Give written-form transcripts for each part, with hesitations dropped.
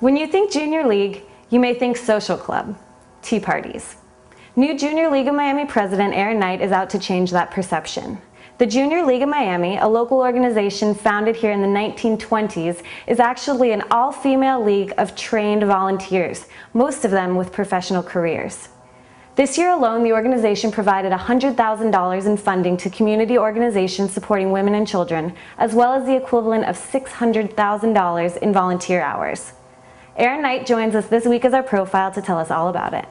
When you think Junior League, you may think social club, tea parties. New Junior League of Miami president Erin Knight is out to change that perception. The Junior League of Miami, a local organization founded here in the 1920s, is actually an all-female league of trained volunteers, most of them with professional careers. This year alone, the organization provided $100,000 in funding to community organizations supporting women and children, as well as the equivalent of $600,000 in volunteer hours. Erin Knight joins us this week as our profile to tell us all about it.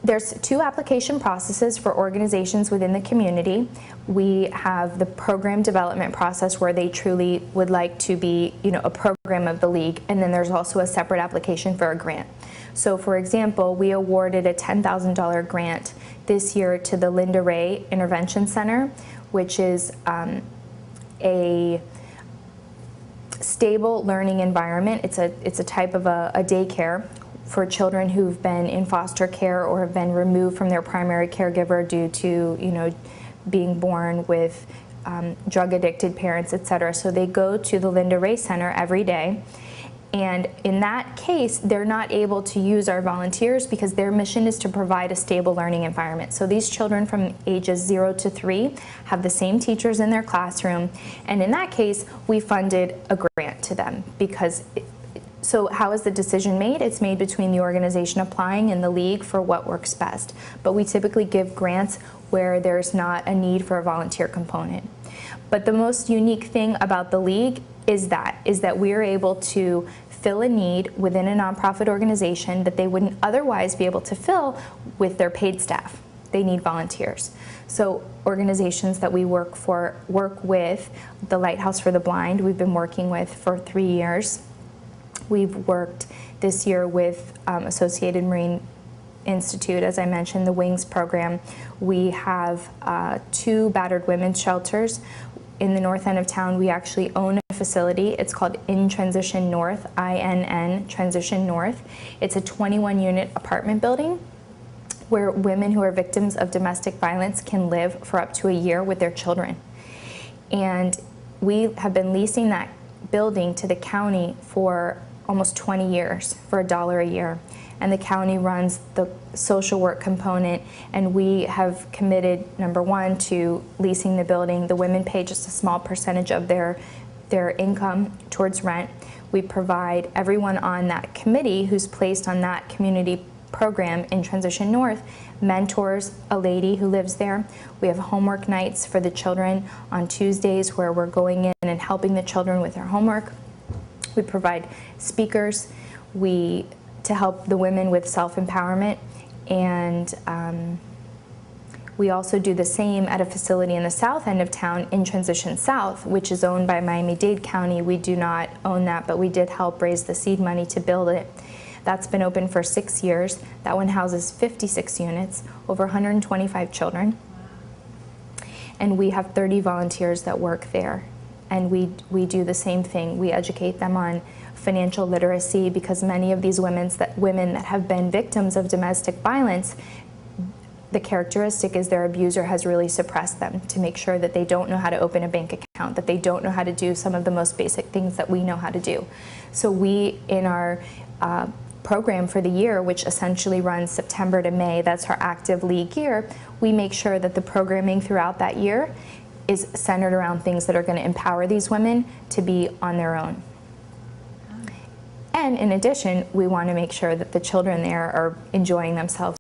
There's two application processes for organizations within the community. We have the program development process where they truly would like to be, a program of the league, and then there's also a separate application for a grant. So for example, we awarded a $10,000 grant this year to the Linda Ray Intervention Center, which is a stable learning environment. It's a type of a daycare for children who've been in foster care or have been removed from their primary caregiver due to being born with drug addicted parents, etc. So they go to the Linda Ray Center every day, and in that case they're not able to use our volunteers because their mission is to provide a stable learning environment. So these children from ages 0 to 3 have the same teachers in their classroom, and in that case we funded a grant to them because so how is the decision made? It's made between the organization applying and the league for what works best. But we typically give grants where there's not a need for a volunteer component. But the most unique thing about the league is that we are able to fill a need within a nonprofit organization that they wouldn't otherwise be able to fill with their paid staff. They need volunteers. So organizations that we work with, the Lighthouse for the Blind, we've been working with for 3 years. We've worked this year with Associated Marine Institute, as I mentioned, the WINGS program. We have 2 battered women's shelters. In the north end of town, we actually own a facility. It's called In Transition North, INN Transition North. It's a 21-unit apartment building where women who are victims of domestic violence can live for up to a year with their children. And we have been leasing that building to the county for almost 20 years for $1 a year. And the county runs the social work component, and we have committed, number one, to leasing the building. The women pay just a small percentage of their income towards rent. We provide everyone on that committee who's placed on that community program in Transition North mentors a lady who lives there. We have homework nights for the children on Tuesdays where we're going in and helping the children with their homework. We provide speakers to help the women with self-empowerment, and we also do the same at a facility in the south end of town in Transition South, which is owned by Miami-Dade County. We do not own that, but we did help raise the seed money to build it. That's been open for 6 years. That one houses 56 units, over 125 children. And we have 30 volunteers that work there. And we do the same thing. We educate them on financial literacy because many of these women that have been victims of domestic violence, the characteristic is their abuser has really suppressed them to make sure that they don't know how to open a bank account, that they don't know how to do some of the most basic things that we know how to do. So we, in our program for the year, which essentially runs September to May, that's our active league year, we make sure that the programming throughout that year is centered around things that are going to empower these women to be on their own. And in addition, we want to make sure that the children there are enjoying themselves